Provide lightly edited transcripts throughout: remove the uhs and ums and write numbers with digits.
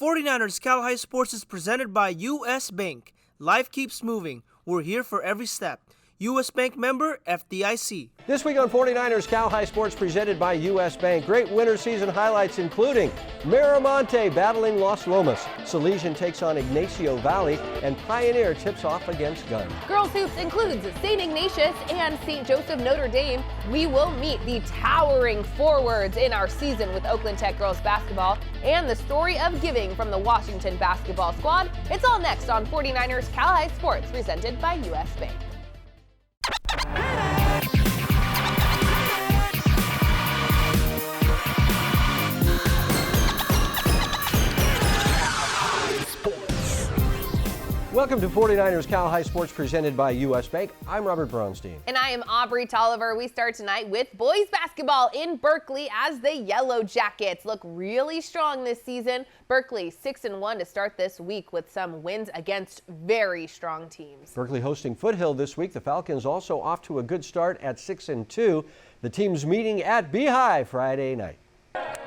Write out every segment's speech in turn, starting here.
49ers Cal High Sports is presented by U.S. Bank. Life keeps moving. We're here for every step. U.S. Bank member, FDIC. This week on 49ers Cal High Sports presented by U.S. Bank. Great winter season highlights including Miramonte battling Los Lomas. Celian takes on Ignasio Valley, and Pioneer tips off against Glen. Girls Hoops includes St. Ignatius and St. Joseph Notre Dame. We will meet the towering forwards in our season with Oakland Tech girls basketball and the story of giving from the Washington basketball squad. It's all next on 49ers Cal High Sports presented by U.S. Bank. Welcome to 49ers Cal High Sports presented by U.S. Bank. I'm Robert Braunstein. And I am Aubrey Tolliver. We start tonight with boys basketball in Berkeley as the Yellow Jackets look really strong this season. Berkeley 6-1 to start this week with some wins against very strong teams. Berkeley hosting Foothill this week. The Falcons also off to a good start at 6-2. The team's meeting at Beehive Friday night.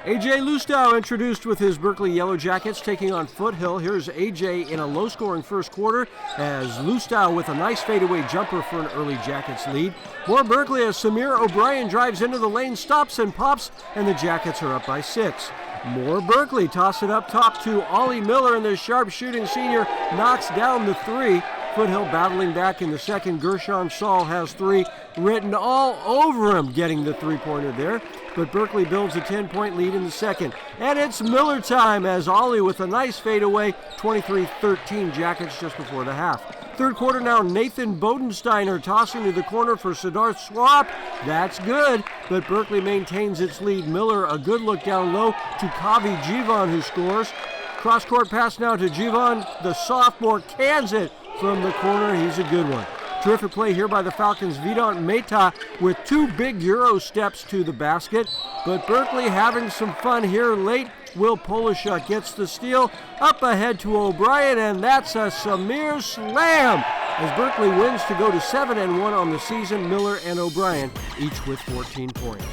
A.J. Lustow introduced with his Berkeley Yellow Jackets taking on Foothill. Here's A.J. in a low-scoring first quarter as Lustow with a nice fadeaway jumper for an early Jackets lead. More Berkeley as Samir O'Brien drives into the lane, stops and pops, and the Jackets are up by 6. More Berkeley toss it up top to Ollie Miller, and the sharp-shooting senior knocks down the 3. Foothill battling back in the second. Gershon Saul has 3 written all over him getting the three-pointer there. But Berkeley builds a 10-point lead in the second. And it's Miller time as Ollie with a nice fadeaway, 23-13 Jackets just before the half. Third quarter now, Nathan Bodensteiner tossing to the corner for Siddharth Swap. That's good, but Berkeley maintains its lead. Miller, a good look down low to Kavi Jivan, who scores. Cross-court pass now to Jivan. The sophomore cans it from the corner. He's a good one. Terrific play here by the Falcons. Vidant Mehta with 2 big Euro steps to the basket. But Berkeley having some fun here late. Will Polishuk gets the steal. Up ahead to O'Brien, and that's a Samir slam as Berkeley wins to go to 7-1 on the season. Miller and O'Brien each with 14 points.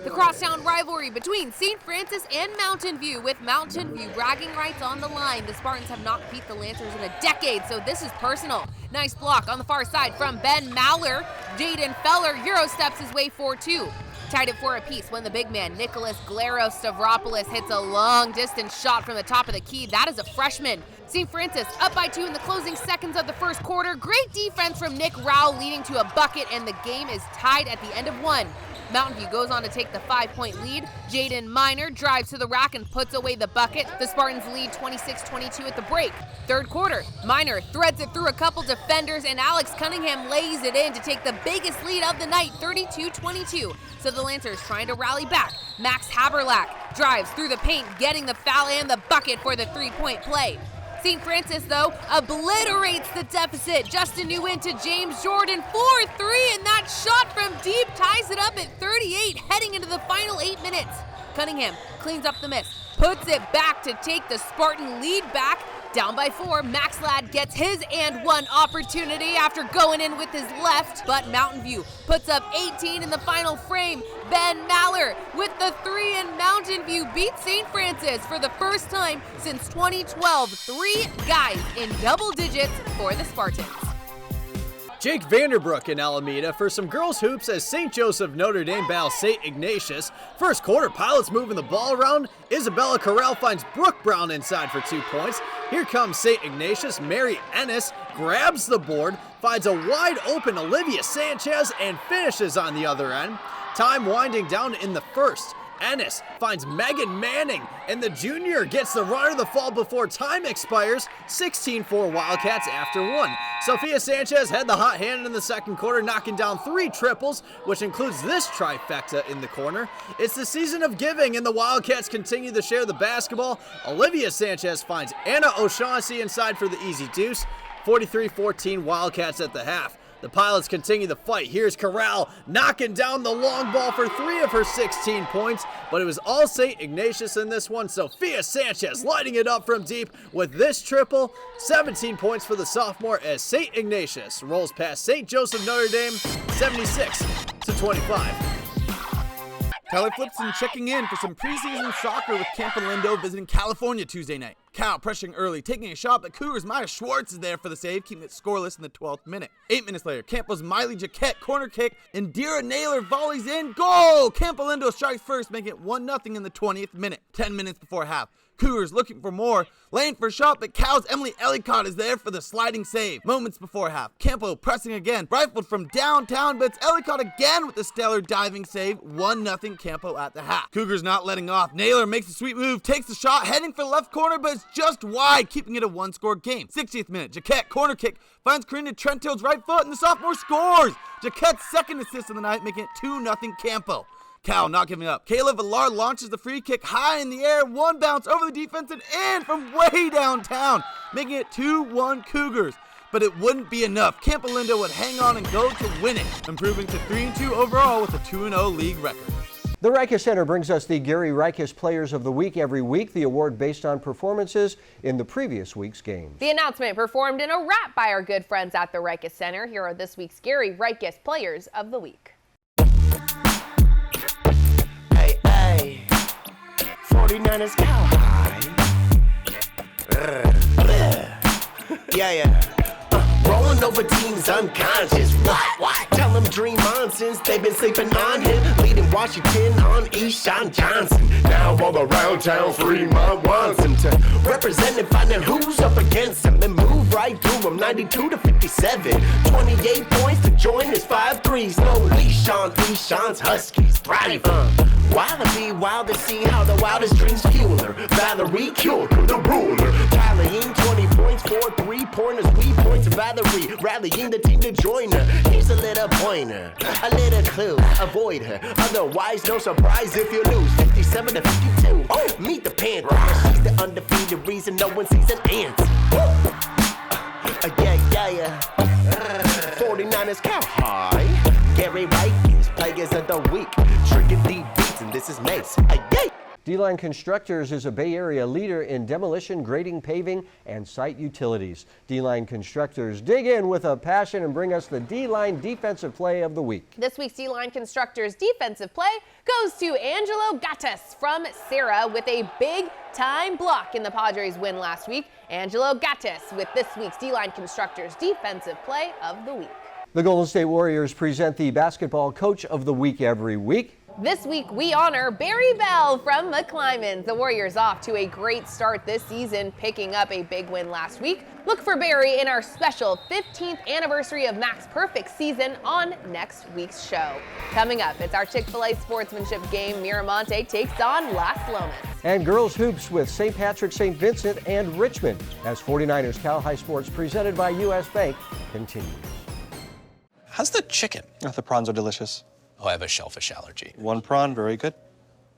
The crosstown rivalry between St. Francis and Mountain View, with Mountain View bragging rights on the line. The Spartans have not beat the Lancers in a decade, so this is personal. Nice block on the far side from Ben Mallor. Jaden Feller Euro steps his way for 2. Tied it for a piece when the big man, Nicholas Glero Stavropoulos, hits a long-distance shot from the top of the key. That is a freshman. St. Francis up by 2 in the closing seconds of the first quarter. Great defense from Nick Rao leading to a bucket, and the game is tied at the end of 1. Mountain View goes on to take the 5-point lead. Jaden Miner drives to the rack and puts away the bucket. The Spartans lead 26-22 at the break. Third quarter, Miner threads it through a couple defenders, and Alex Cunningham lays it in to take the biggest lead of the night, 32-22. So the Lancers trying to rally back. Max Haberlack drives through the paint, getting the foul and the bucket for the 3-point play. St. Francis, though, obliterates the deficit. Justin Nguyen to James Jordan, 4-3, and that shot from deep ties it up at 38, heading into the final 8 minutes. Cunningham cleans up the miss, puts it back to take the Spartan lead back. Down by 4, Max Ladd gets his and 1 opportunity after going in with his left, but Mountain View puts up 18 in the final frame. Ben Mallor with the 3, and Mountain View beats St. Francis for the first time since 2012. 3 guys in double digits for the Spartans. Jake Vanderbrook in Alameda for some girls hoops as St. Joseph Notre Dame battles St. Ignatius. First quarter, Pilots moving the ball around. Isabella Corral finds Brooke Brown inside for 2 points. Here comes St. Ignatius. Mary Ennis grabs the board, finds a wide open Olivia Sanchez, and finishes on the other end. Time winding down in the first. Ennis finds Megan Manning, and the junior gets the runner the fall before time expires. 16-4 Wildcats after 1. Sophia Sanchez had the hot hand in the second quarter, knocking down 3 triples, which includes this trifecta in the corner. It's the season of giving, and the Wildcats continue to share the basketball. Olivia Sanchez finds Anna O'Shaughnessy inside for the easy deuce. 43-14 Wildcats at the half. The Pilots continue the fight. Here's Corral knocking down the long ball for 3 of her 16 points, but it was all St. Ignatius in this one. Sophia Sanchez lighting it up from deep with this triple. 17 points for the sophomore as St. Ignatius rolls past St. Joseph Notre Dame 76-25. Tyler Flipson checking in for some preseason soccer with Campolindo visiting California Tuesday night. Cal pressuring early, taking a shot, but Cougars' Maya Schwartz is there for the save, keeping it scoreless in the 12th minute. 8 minutes later, Campo's Miley Jaquette corner kick, and Dira Naylor volleys in, goal! Campolindo strikes first, making it 1-0 in the 20th minute. 10 minutes before half. Cougars looking for more, laying for a shot, but Cal's Emily Ellicott is there for the sliding save. Moments before half, Campo pressing again, rifled from downtown, but it's Ellicott again with the stellar diving save. 1-0 Campo at the half. Cougars not letting off. Naylor makes a sweet move, takes the shot, heading for the left corner, but it's just wide, keeping it a one-score game. 60th minute, Jaquette corner kick finds Karina Trentill's right foot, and the sophomore scores. Jaquette's second assist of the night, making it 2-0 Campo. Cal not giving up. Kayla Villar launches the free kick high in the air, one bounce over the defense and in from way downtown, making it 2-1 Cougars. But it wouldn't be enough. Campolindo would hang on and go to win it, improving to 3-2 overall with a 2-0 league record. The Rikus Center brings us the Gary Rikus Players of the Week every week, the award based on performances in the previous week's games. The announcement performed in a rap by our good friends at the Rikus Center. Here are this week's Gary Rikus Players of the Week. 49ers cow high. Yeah. Rolling over teams unconscious. What? Tell them dream on since they've been sleeping on him. Leading Washington on Eshawn Johnson. Now all around town, Fremont wants him to represent and find out who's up against him. And move right through him, 92-57. 28 points to join his 5-3s. No leash on Eshawn's Huskies. Thrive. Wallaby, wild to see how the wildest dreams fuel her. Valerie cured the ruler. Tallying 20 points, 4 3-pointers. We point to Valerie, rallying the team to join her. Here's a little pointer, a little clue. Avoid her, otherwise no surprise if you lose. 57-52. Oh, meet the Panther. She's the undefeated reason no one sees an ant. Yeah. 49ers cow high. Gary Rikus, Players of the Week. Tricking deep beats, and this is Mace. D-Line Constructors is a Bay Area leader in demolition, grading, paving, and site utilities. D-Line Constructors dig in with a passion and bring us the D-Line Defensive Play of the Week. This week's D-Line Constructors Defensive Play goes to Angelo Gatos from Sarah with a big-time block in the Padres' win last week. Angelo Gatos with this week's D-Line Constructors Defensive Play of the Week. The Golden State Warriors present the Basketball Coach of the Week every week. This week, we honor Barry Bell from McClymonds. The Warriors off to a great start this season, picking up a big win last week. Look for Barry in our special 15th anniversary of Mac's perfect season on next week's show. Coming up, it's our Chick-fil-A sportsmanship game. Miramonte takes on Las Lomas. And girls hoops with St. Patrick, St. Vincent, and Richmond as 49ers Cal High Sports presented by U.S. Bank continues. How's the chicken? Oh, the prawns are delicious. Oh, I have a shellfish allergy. One prawn, very good.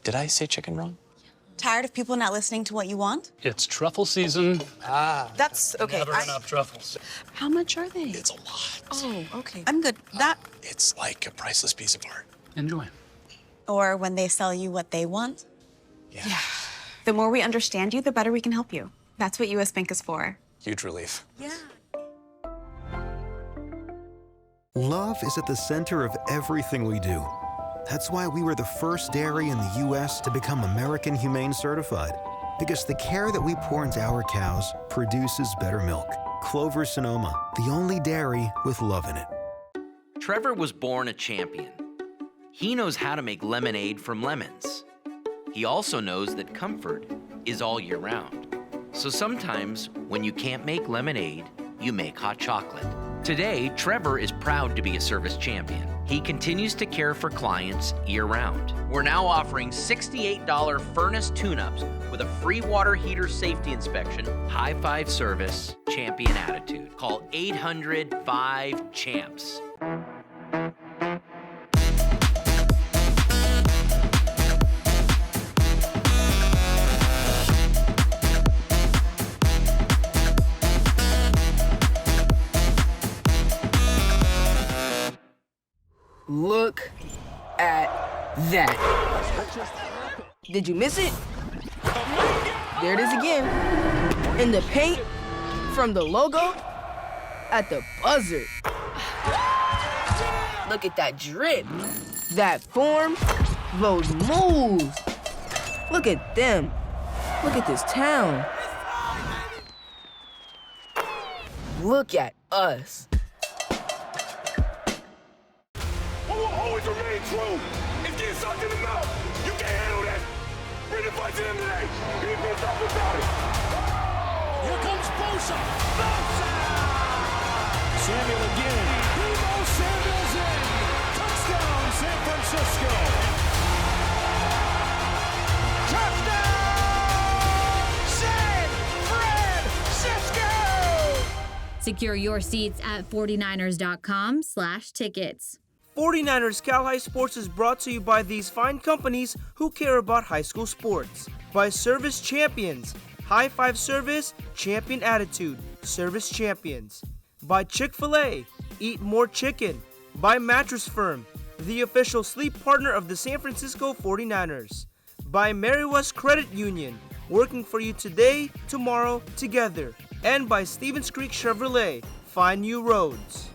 Did I say chicken wrong? Tired of people not listening to what you want? It's truffle season. That's okay. Never enough truffles. How much are they? It's a lot. Oh, okay. I'm good. It's like a priceless piece of art. Enjoy. Or when they sell you what they want? Yeah. The more we understand you, the better we can help you. That's what U.S. Bank is for. Huge relief. Yeah. Love is at the center of everything we do. That's why we were the first dairy in the U.S. to become American Humane Certified. Because the care that we pour into our cows produces better milk. Clover Sonoma, the only dairy with love in it. Trevor was born a champion. He knows how to make lemonade from lemons. He also knows that comfort is all year round. So sometimes, when you can't make lemonade, you make hot chocolate. Today, Trevor is proud to be a service champion. He continues to care for clients year-round. We're now offering $68 furnace tune-ups with a free water heater safety inspection, high-five service, champion attitude. Call 800-5-CHAMPS. Look at that. Did you miss it? There it is again. In the paint, from the logo, at the buzzer. Look at that drip, that form, Those moves. Look at them. Look at this town. Look at us. What will always remain true is getting sucked in the mouth. You can't handle that. Bring the fight to them today. You need to do something about it. Here comes Bosa. Bosa! Samuel again. Debo Samuel's in. Touchdown, San Francisco. Touchdown, San Francisco. Secure your seats at 49ers.com/tickets. 49ers Cal High Sports is brought to you by these fine companies who care about high school sports. By Service Champions, High Five Service, Champion Attitude, Service Champions. By Chick-fil-A, Eat More Chicken. By Mattress Firm, the official sleep partner of the San Francisco 49ers. By Mary West Credit Union, working for you today, tomorrow, together. And by Stevens Creek Chevrolet, find new roads.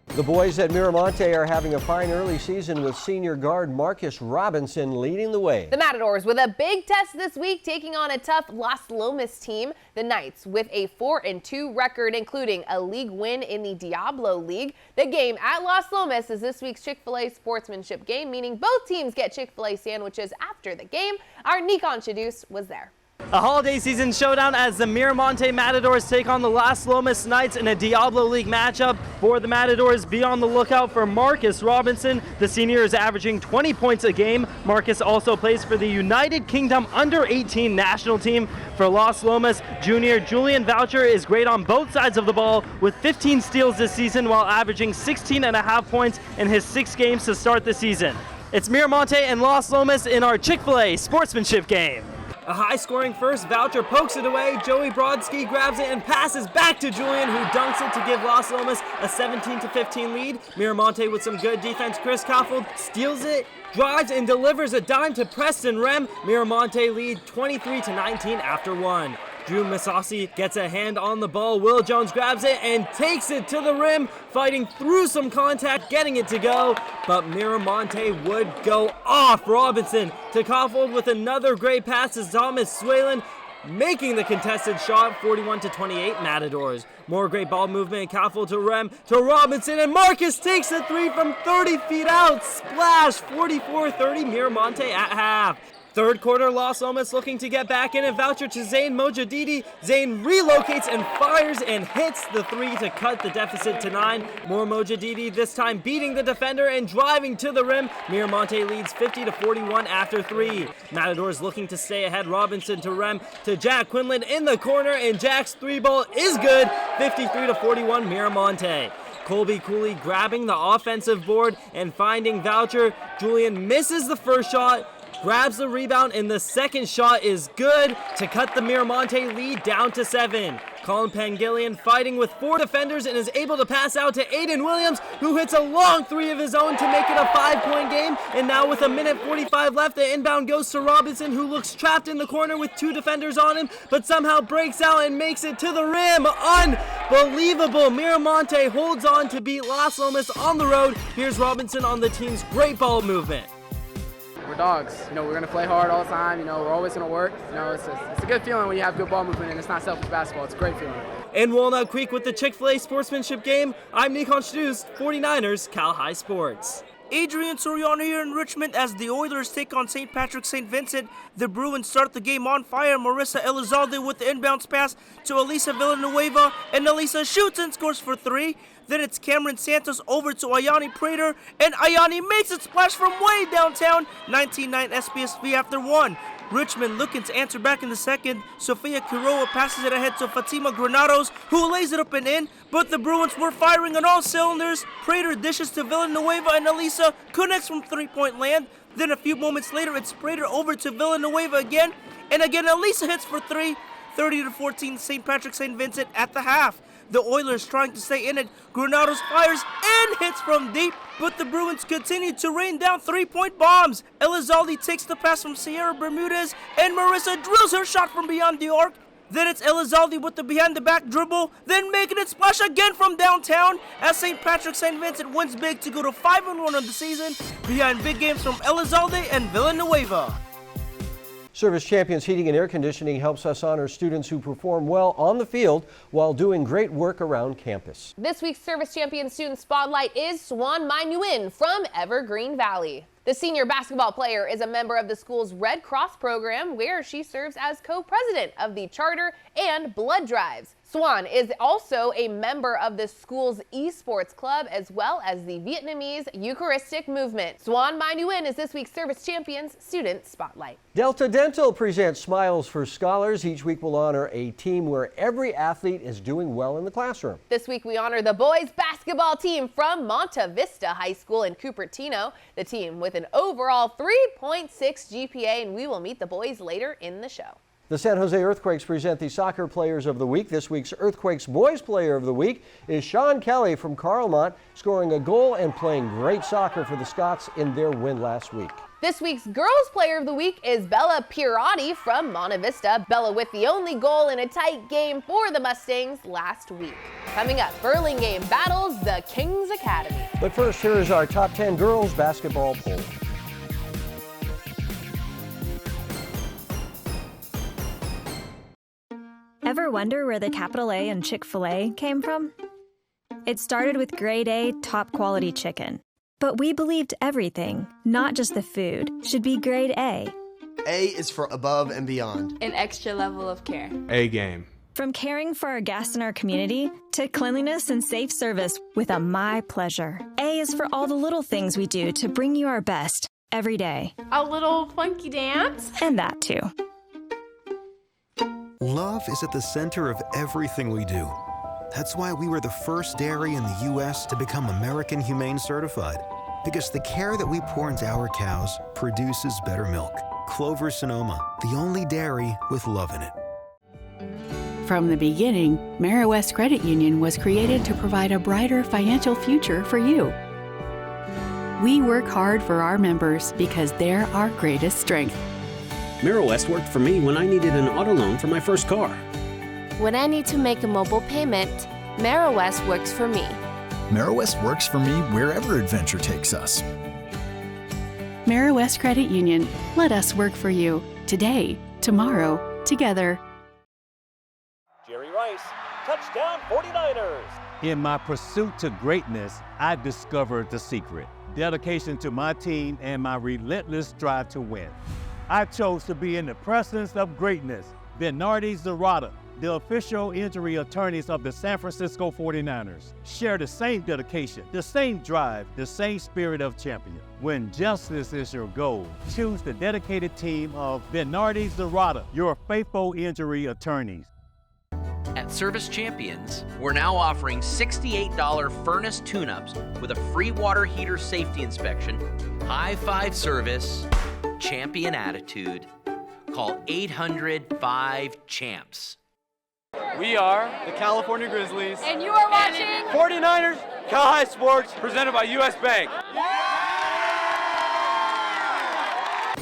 The boys at Miramonte are having a fine early season with senior guard Marcus Robinson leading the way. The Matadors with a big test this week, taking on a tough Las Lomas team. The Knights with a 4-2 record, including a league win in the Diablo League. The game at Las Lomas is this week's Chick-fil-A sportsmanship game, meaning both teams get Chick-fil-A sandwiches after the game. Our Nikon Shadus was there. A holiday season showdown as the Miramonte Matadors take on the Las Lomas Knights in a Diablo League matchup. For the Matadors, be on the lookout for Marcus Robinson. The senior is averaging 20 points a game. Marcus also plays for the United Kingdom Under-18 national team. For Las Lomas, junior Julian Voucher is great on both sides of the ball with 15 steals this season while averaging 16.5 points in his 6 games to start the season. It's Miramonte and Las Lomas in our Chick-fil-A sportsmanship game. A high-scoring first, Voucher pokes it away, Joey Brodsky grabs it and passes back to Julian, who dunks it to give Las Lomas a 17-15 lead. Miramonte with some good defense, Chris Koffold steals it, drives and delivers a dime to Preston Rem. Miramonte lead 23-19 after 1. Drew Masasi gets a hand on the ball. Will Jones grabs it and takes it to the rim, fighting through some contact, getting it to go. But Miramonte would go off. Robinson to Koffold with another great pass to Thomas Swalen, making the contested shot. 41-28 Matadors. More great ball movement. Koffold to Rem to Robinson, and Marcus takes a 3 from 30 feet out. Splash. 44-30 Miramonte at half. Third quarter, Las Lomas looking to get back in, and Voucher to Zane Mojadidi. Zane relocates and fires and hits the 3 to cut the deficit to 9. More Mojadidi, this time beating the defender and driving to the rim. Miramonte leads 50-41 after 3. Matadors looking to stay ahead. Robinson to Rem to Jack Quinlan in the corner, and Jack's 3 ball is good. 53-41 Miramonte. Colby Cooley grabbing the offensive board and finding Voucher. Julian misses the first shot, grabs the rebound, and the second shot is good to cut the Miramonte lead down to 7. Colin Pangilian fighting with 4 defenders and is able to pass out to Aiden Williams, who hits a long 3 of his own to make it a 5-point game. And now with 1:45 left, the inbound goes to Robinson, who looks trapped in the corner with 2 defenders on him, but somehow breaks out and makes it to the rim. Unbelievable. Miramonte holds on to beat Las Lomas on the road. Here's Robinson on the team's great ball movement. We're dogs. We're going to play hard all the time. We're always going to work. It's a good feeling when you have good ball movement and it's not selfish basketball. It's a great feeling. In Walnut Creek with the Chick-fil-A sportsmanship game, I'm Nikon Shadus, 49ers, Cal High Sports. Adrian Soriano here in Richmond as the Oilers take on St. Patrick St. Vincent. The Bruins start the game on fire. Marissa Elizalde with the inbounds pass to Elisa Villanueva, and Elisa shoots and scores for 3. Then it's Cameron Santos over to Ayani Prater, and Ayani makes it splash from way downtown. 19-9 SPSV after 1. Richmond looking to answer back in the second. Sofia Quiroga passes it ahead to Fatima Granados, who lays it up and in, but the Bruins were firing on all cylinders. Prater dishes to Villanueva, and Elisa connects from 3-point land. Then a few moments later, it's Prater over to Villanueva again, and again Elisa hits for 3. 30-14 St. Patrick St. Vincent at the half. The Oilers trying to stay in it. Granados fires and hits from deep, but the Bruins continue to rain down 3-point bombs. Elizalde takes the pass from Sierra Bermudez, and Marissa drills her shot from beyond the arc. Then it's Elizalde with the behind-the-back dribble, then making it splash again from downtown as St. Patrick St. Vincent wins big to go to 5-1 on the season behind big games from Elizalde and Villanueva. Service Champions Heating and Air Conditioning helps us honor students who perform well on the field while doing great work around campus. This week's Service Champion Student Spotlight is Swan Mai Nguyen from Evergreen Valley. The senior basketball player is a member of the school's Red Cross program, where she serves as co-president of the charter and blood drives. Swan is also a member of the school's esports club, as well as the Vietnamese Eucharistic movement. Swan Mai Nguyen is this week's Service Champions Student Spotlight. Delta Dental presents Smiles for Scholars. Each week we'll honor a team where every athlete is doing well in the classroom. This week we honor the boys basketball team from Monta Vista High School in Cupertino, the team with an overall 3.6 GPA, and we will meet the boys later in the show. The San Jose Earthquakes present the Soccer Players of the Week. This week's Earthquakes Boys Player of the Week is Sean Kelly from Carlmont, scoring a goal and playing great soccer for the Scots in their win last week. This week's Girls Player of the Week is Bella Pirati from Monta Vista. Bella with the only goal in a tight game for the Mustangs last week. Coming up, Burlingame battles the Kings Academy. But first, here is our top 10 girls basketball poll. Ever wonder where the capital A in Chick-fil-A came from? It started with grade A, top quality chicken. But we believed everything, not just the food, should be grade A. A is for above and beyond. An extra level of care. A game. From caring for our guests in our community to cleanliness and safe service with a My Pleasure. A is for all the little things we do to bring you our best every day. A little funky dance. And that too. Love is at the center of everything we do. That's why we were the first dairy in the U.S. to become American Humane Certified. Because the care that we pour into our cows produces better milk. Clover Sonoma, the only dairy with love in it. From the beginning, Miramonte Credit Union was created to provide a brighter financial future for you. We work hard for our members because they're our greatest strength. Miramonte worked for me when I needed an auto loan for my first car. When I need to make a mobile payment, Miramonte works for me. Miramonte works for me wherever adventure takes us. Miramonte Credit Union. Let us work for you. Today, tomorrow, together. Jerry Rice, touchdown 49ers. In my pursuit to greatness, I discovered the secret. Dedication to my team and my relentless drive to win. I chose to be in the presence of greatness. Bernardi Zarata, the official injury attorneys of the San Francisco 49ers, share the same dedication, the same drive, the same spirit of champion. When justice is your goal, choose the dedicated team of Bernardi Zarata, your faithful injury attorneys. At Service Champions, we're now offering $68 furnace tune-ups with a free water heater safety inspection, high five service, champion attitude. Call 800-5-CHAMPS. We are the California Grizzlies. And you are watching 49ers Cal High Sports, presented by U.S. Bank.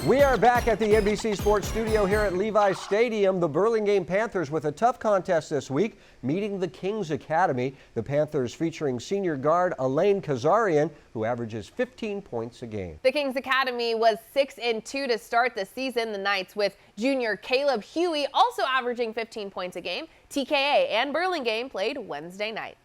We are back at the NBC Sports Studio here at Levi's Stadium. The Burlingame Panthers with a tough contest this week, meeting the Kings Academy. The Panthers featuring senior guard Elaine Kazarian, who averages 15 points a game. The Kings Academy was 6-2 to start the season. The Knights with junior Caleb Huey also averaging 15 points a game. TKA and Burlingame played Wednesday night.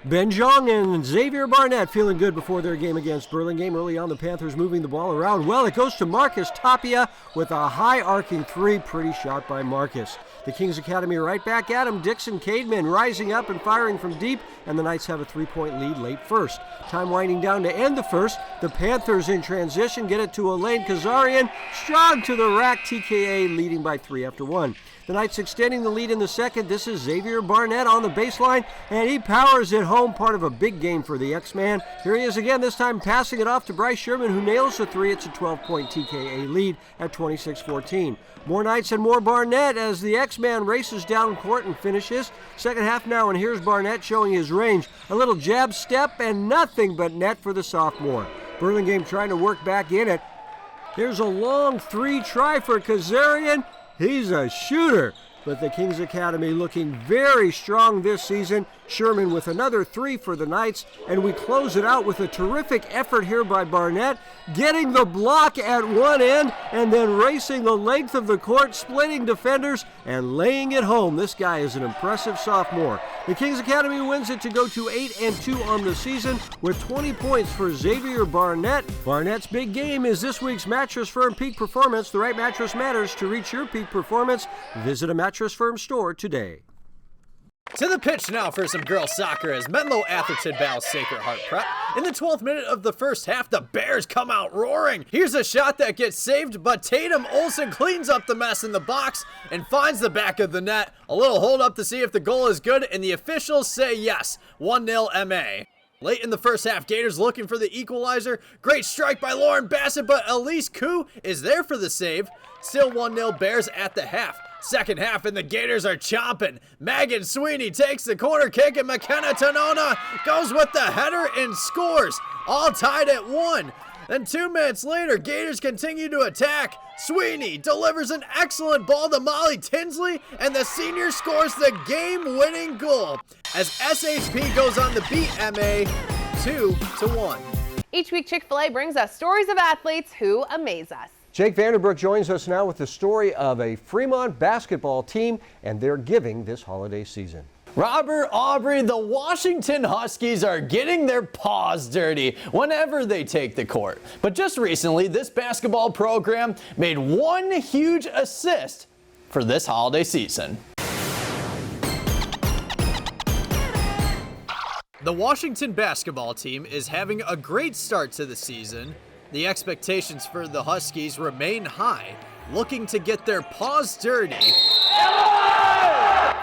Ben Jong and Xavier Barnett feeling good before their game against Burlingame. Early on, the Panthers moving the ball around. Well, it goes to Marcus Tapia with a high arcing three. Pretty shot by Marcus. The Kings Academy right back at him. Dixon Cademan rising up and firing from deep, and the Knights have a 3-point lead late first. Time winding down to end the first. The Panthers in transition get it to Elaine Kazarian. Strong to the rack. TKA leading by 3 after 1. The Knights extending the lead in the second. This is Xavier Barnett on the baseline, and he powers it home. Part of a big game for the X-Man. Here he is again, this time passing it off to Bryce Sherman, who nails the three. It's a 12-point TKA lead at 26-14. More Knights and more Barnett as the X-Man races down court and finishes. Second half now, and here's Barnett showing his range. A little jab step and nothing but net for the sophomore. Burlingame trying to work back in it. Here's a long three try for Kazarian. He's a shooter. but the Kings Academy looking very strong this season. Sherman with another 3 for the Knights, and we close it out with a terrific effort here by Barnett, getting the block at one end and then racing the length of the court, splitting defenders and laying it home. This guy is an impressive sophomore. The Kings Academy wins it to go to 8-2 on the season with 20 points for Xavier Barnett. Barnett's big game is this week's Mattress Firm Peak Performance. The right mattress matters to reach your peak performance. Visit a Mattress Firm store today. To the pitch now for some girls soccer as Menlo Atherton battles Sacred Heart Prep. In the 12th minute of the first half, the Bears come out roaring. Here's a shot that gets saved, but Tatum Olsen cleans up the mess in the box and finds the back of the net. A little hold up to see if the goal is good, and the officials say yes. 1-0 MA. Late in the first half, Gators looking for the equalizer. Great strike by Lauren Bassett, but Elise Koo is there for the save. Still 1-0 Bears at the half. Second half, and the Gators are chomping. Megan Sweeney takes the corner kick, and McKenna Tanona goes with the header and scores. All tied at 1. Then 2 minutes later, Gators continue to attack. Sweeney delivers an excellent ball to Molly Tinsley, and the senior scores the game-winning goal as SHP goes on to beat MA 2-1. Each week, Chick-fil-A brings us stories of athletes who amaze us. Jake Vanderbrook joins us now with the story of a Fremont basketball team and their giving this holiday season. Robert, Aubrey, the Washington Huskies are getting their paws dirty whenever they take the court. But just recently, this basketball program made one huge assist for this holiday season. The Washington basketball team is having a great start to the season. The expectations for the Huskies remain high, looking to get their paws dirty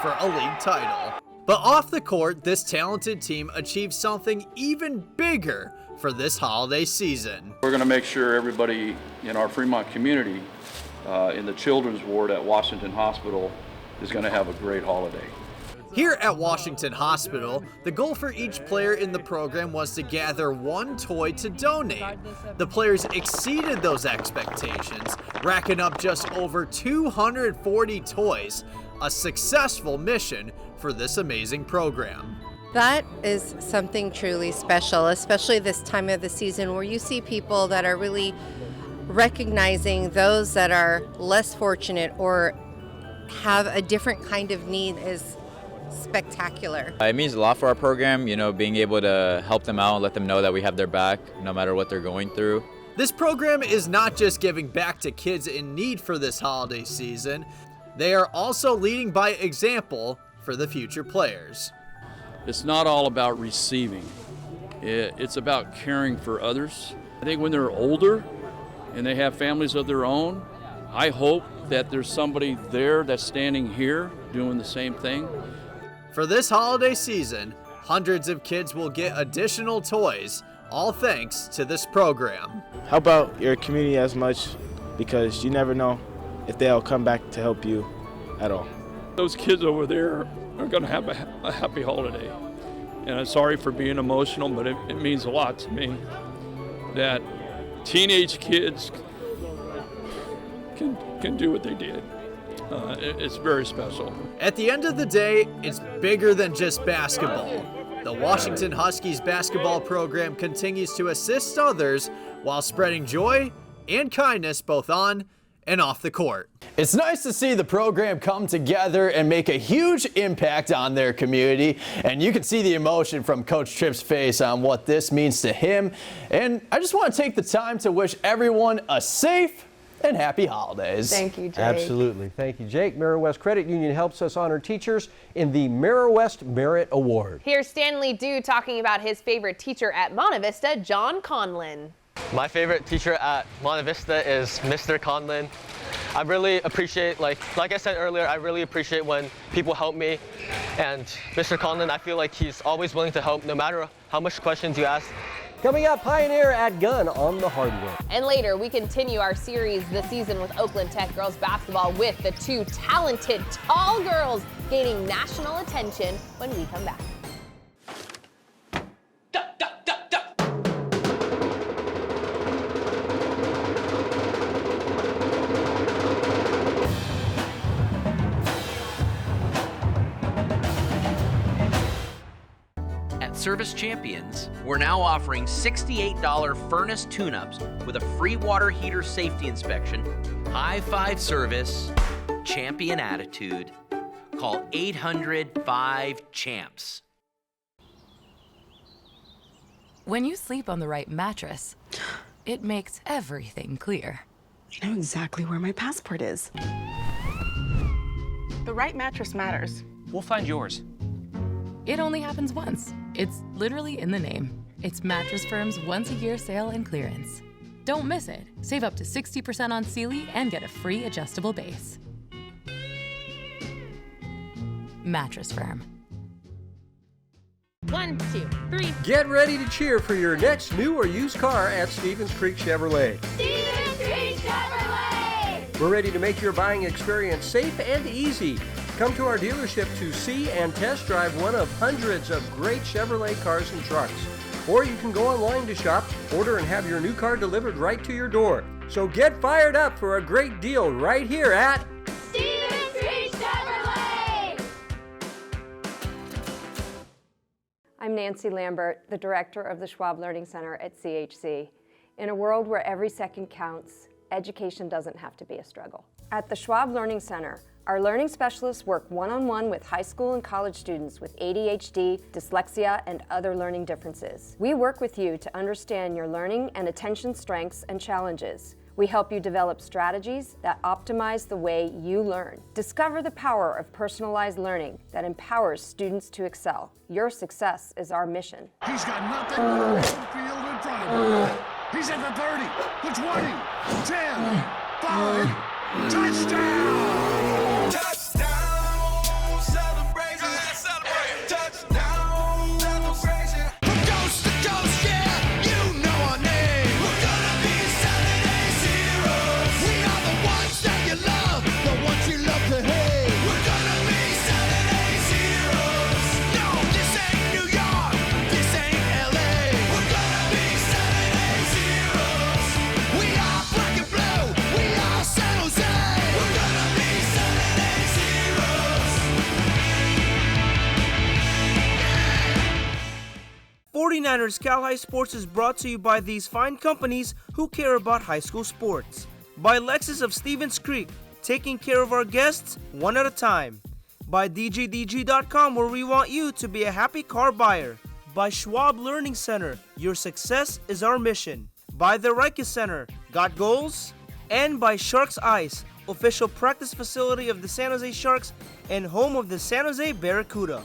for a league title. But off the court, this talented team achieved something even bigger for this holiday season. We're going to make sure everybody in our Fremont community, in the children's ward at Washington Hospital, is going to have a great holiday. Here at Washington Hospital, the goal for each player in the program was to gather one toy to donate. The players exceeded those expectations, racking up just over 240 toys, a successful mission for this amazing program. That is something truly special, especially this time of the season where you see people that are really recognizing those that are less fortunate or have a different kind of need is spectacular. It means a lot for our program, being able to help them out and let them know that we have their back no matter what they're going through. This program is not just giving back to kids in need for this holiday season, they are also leading by example for the future players. It's not all about receiving. It's about caring for others. I think when they're older and they have families of their own, I hope that there's somebody there that's standing here doing the same thing. For this holiday season, hundreds of kids will get additional toys, all thanks to this program. Help out your community as much because you never know if they'll come back to help you at all. Those kids over there are going to have a happy holiday. And I'm sorry for being emotional, but it means a lot to me that teenage kids can do what they did. It's very special. At the end of the day, it's bigger than just basketball. The Washington Huskies basketball program continues to assist others while spreading joy and kindness both on and off the court. It's nice to see the program come together and make a huge impact on their community, and you can see the emotion from Coach Tripp's face on what this means to him. And I just want to take the time to wish everyone a safe and happy holidays. Thank you, Jake. Absolutely. Thank you, Jake. Mira West Credit Union helps us honor teachers in the Mira West Merit Award. Here's Stanley Dew talking about his favorite teacher at Monta Vista, John Conlin. My favorite teacher at Monta Vista is Mr. Conlin. I really appreciate, like I said earlier, I really appreciate when people help me. And Mr. Conlin, I feel like he's always willing to help no matter how much questions you ask. Coming up, Pioneer at Gun on the hardwood. And later, we continue our series this season with Oakland Tech girls basketball with the two talented, tall girls gaining national attention when we come back. service champions, we're now offering $68 furnace tune-ups with a free water heater safety inspection, high-five service, champion attitude. Call 800-5-CHAMPS. When you sleep on the right mattress, it makes everything clear. I know exactly where my passport is. The right mattress matters. We'll find yours. It only happens once. It's literally in the name. It's Mattress Firm's once-a-year sale and clearance. Don't miss it. Save up to 60% on Sealy and get a free adjustable base. Mattress Firm. 1, 2, 3. Get ready to cheer for your next new or used car at Stevens Creek Chevrolet. Stevens Creek Chevrolet! We're ready to make your buying experience safe and easy. Come to our dealership to see and test drive one of hundreds of great Chevrolet cars and trucks. Or you can go online to shop, order, and have your new car delivered right to your door. So get fired up for a great deal right here at Stevens Creek Chevrolet! I'm Nancy Lambert, the director of the Schwab Learning Center at CHC. In a world where every second counts, education doesn't have to be a struggle. At the Schwab Learning Center, our learning specialists work one-on-one with high school and college students with ADHD, dyslexia, and other learning differences. We work with you to understand your learning and attention strengths and challenges. We help you develop strategies that optimize the way you learn. Discover the power of personalized learning that empowers students to excel. Your success is our mission. He's got nothing but the field in front of him. He's at the 30, the 20, 10, 5, touchdown! Touchdown celebration! Touchdown celebration! From coast to coast, yeah, you know our name. We're gonna be Saturday's heroes. We are the ones that you love, the ones you love to hate. We're gonna be Saturday's heroes. No, this ain't New York, this ain't LA. We're gonna be Saturday's heroes. We are black and blue, we are San Jose. We're gonna be Saturday's heroes. 49ers Cal High Sports is brought to you by these fine companies who care about high school sports. By Lexus of Stevens Creek, taking care of our guests one at a time. By DGDG.com, where we want you to be a happy car buyer. By Schwab Learning Center, your success is our mission. By the Riker Center, got goals? And by Sharks Ice, official practice facility of the San Jose Sharks and home of the San Jose Barracuda.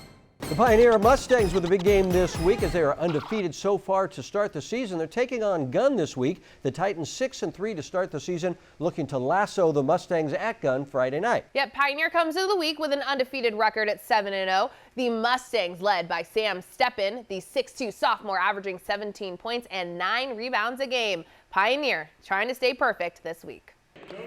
The Pioneer Mustangs with a big game this week as they are undefeated so far to start the season. They're taking on Gun this week. The Titans 6-3 to start the season, looking to lasso the Mustangs at Gun Friday night. Yep, Pioneer comes into the week with an undefeated record at 7-0. The Mustangs led by Sam Steppen, the 6'2 sophomore, averaging 17 points and 9 rebounds a game. Pioneer trying to stay perfect this week.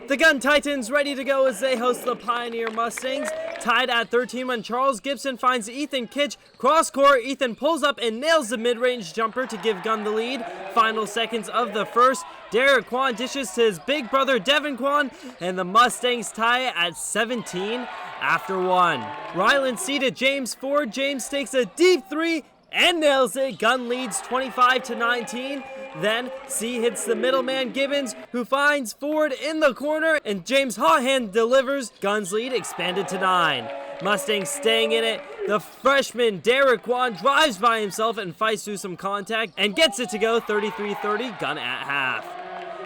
The Gun Titans ready to go as they host the Pioneer Mustangs. Tied at 13 when Charles Gibson finds Ethan Kitch. Cross-court, Ethan pulls up and nails the mid-range jumper to give Gun the lead. Final seconds of the first, Derek Kwan dishes to his big brother Devin Kwan, and the Mustangs tie at 17 after 1. Ryland seated James Ford. James takes a deep three and nails it. Gun leads 25-19. Then C hits the middleman Gibbons, who finds Ford in the corner, and James Hawhand delivers. Gun's lead expanded to 9. Mustangs staying in it. The freshman Derek Kwan drives by himself and fights through some contact and gets it to go 33-30. Gun at half.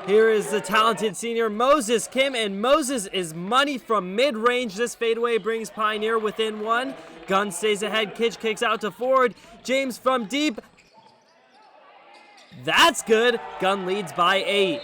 Here is the talented senior Moses Kim, and Moses is money from mid-range. This fadeaway brings Pioneer within 1. Gun stays ahead. Kitch kicks out to Ford. James from deep. That's good. Gun leads by 8.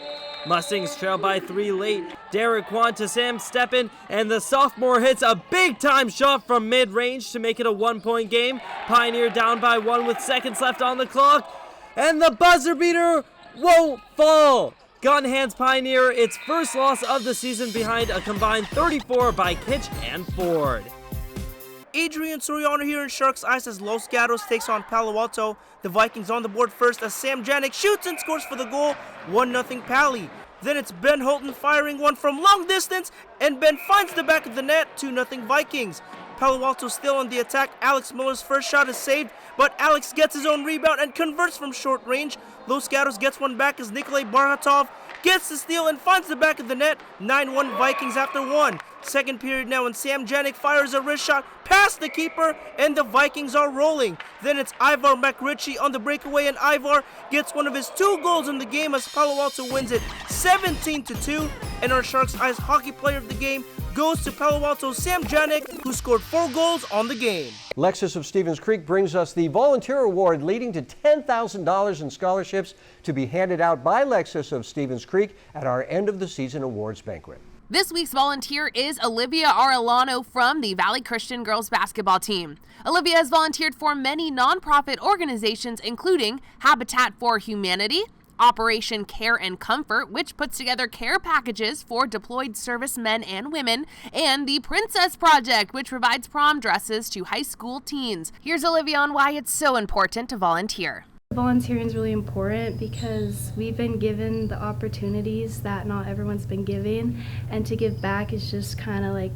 Mustangs trail by 3 late. Derek Kwan to Sam Steppen, and the sophomore hits a big-time shot from mid-range to make it a 1-point game. Pioneer down by 1 with seconds left on the clock, and the buzzer beater won't fall. Gun hands Pioneer its first loss of the season behind a combined 34 by Kitch and Ford. Adrian Soriano here in Sharks Ice as Los Gatos takes on Palo Alto. The Vikings on the board first as Sam Janik shoots and scores for the goal. 1-0 Pally. Then it's Ben Holton firing one from long distance, and Ben finds the back of the net. 2-0 Vikings. Palo Alto still on the attack. Alex Miller's first shot is saved, but Alex gets his own rebound and converts from short range. Los Gatos gets one back as Nikolai Barhatov gets the steal and finds the back of the net. 9-1 Vikings after one. Second period now, and Sam Janik fires a wrist shot past the keeper, and the Vikings are rolling. Then it's Ivar McRitchie on the breakaway, and Ivar gets one of his 2 goals in the game as Palo Alto wins it 17-2. And our Sharks Ice Hockey Player of the Game goes to Palo Alto's Sam Janik, who scored 4 goals on the game. Lexus of Stevens Creek brings us the Volunteer Award, leading to $10,000 in scholarships to be handed out by Lexus of Stevens Creek at our end of the season awards banquet. This week's volunteer is Olivia Arellano from the Valley Christian girls basketball team. Olivia has volunteered for many nonprofit organizations, including Habitat for Humanity, Operation Care and Comfort, which puts together care packages for deployed servicemen and women, and the Princess Project, which provides prom dresses to high school teens. Here's Olivia on why it's so important to volunteer. Volunteering is really important because we've been given the opportunities that not everyone's been given, and to give back is just kind of like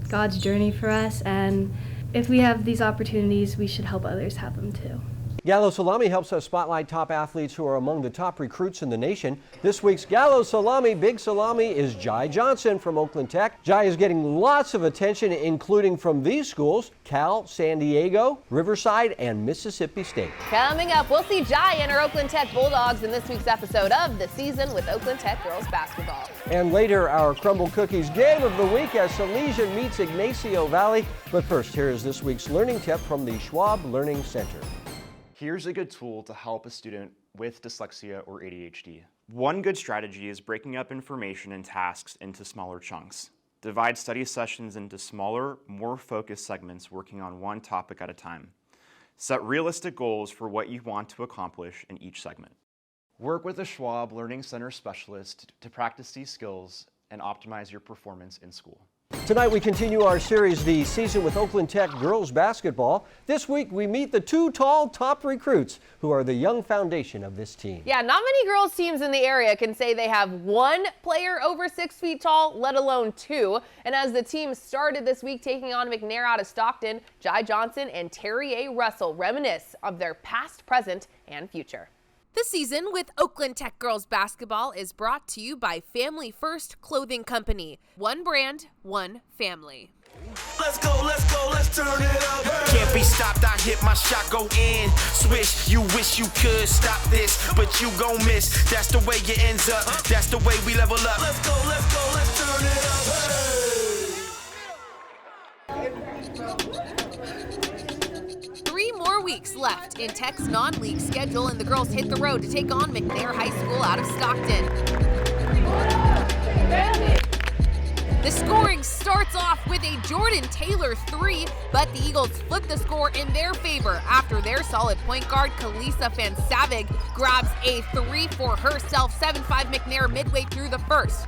God's journey for us, and if we have these opportunities, we should help others have them too. Gallo Salami helps us spotlight top athletes who are among the top recruits in the nation. This week's Gallo Salami, Big Salami, is Jai Johnson from Oakland Tech. Jai is getting lots of attention, including from these schools: Cal, San Diego, Riverside, and Mississippi State. Coming up, we'll see Jai and her Oakland Tech Bulldogs in this week's episode of The Season with Oakland Tech Girls Basketball. And later, our Crumble Cookies Game of the Week as Celian meets Ignacio Valley. But first, here is this week's learning tip from the Schwab Learning Center. Here's a good tool to help a student with dyslexia or ADHD. One good strategy is breaking up information and tasks into smaller chunks. Divide study sessions into smaller, more focused segments working on one topic at a time. Set realistic goals for what you want to accomplish in each segment. Work with a Schwab Learning Center specialist to practice these skills and optimize your performance in school. Tonight we continue our series, The Season with Oakland Tech Girls Basketball. This week we meet the 2 tall top recruits who are the young foundation of this team. Yeah, not many girls teams in the area can say they have 1 player over 6 feet tall, let alone 2. And as the team started this week taking on McNair out of Stockton, Jai Johnson and Terry A. Russell reminisce of their past, present, and future. This season with Oakland Tech Girls Basketball is brought to you by Family First Clothing Company. One brand, one family. Let's go, let's turn it up. Can't be stopped, I hit my shot, go in. Swish, you wish you could stop this, but you gon' miss. That's the way it ends up, that's the way we level up. Let's go, let's turn it up. 3 more weeks left in Tech's non-league schedule, and the girls hit the road to take on McNair High School out of Stockton. The scoring starts off with a Jordan Taylor 3, but the Eagles flip the score in their favor after their solid point guard, Kalisa Fansavig, grabs a 3 for herself, 7-5 McNair midway through the first.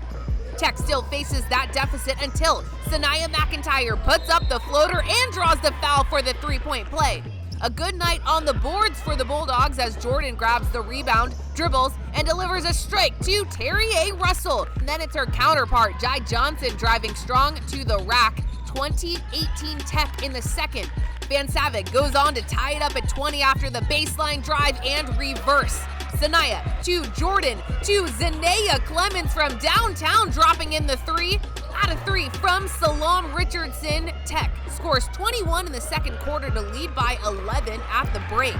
Tech still faces that deficit until Sanaya McIntyre puts up the floater and draws the foul for the 3-point play. A good night on the boards for the Bulldogs as Jordan grabs the rebound, dribbles, and delivers a strike to Terry A. Russell. And then it's her counterpart, Jai Johnson, driving strong to the rack. 20-18 Tech in the second. Fansavig goes on to tie it up at 20 after the baseline drive and reverse. Sanaya to Jordan to Zanaya Clemens from downtown, dropping in the 3. Out of 3 from Salam Richardson. Tech scores 21 in the second quarter to lead by 11 at the break.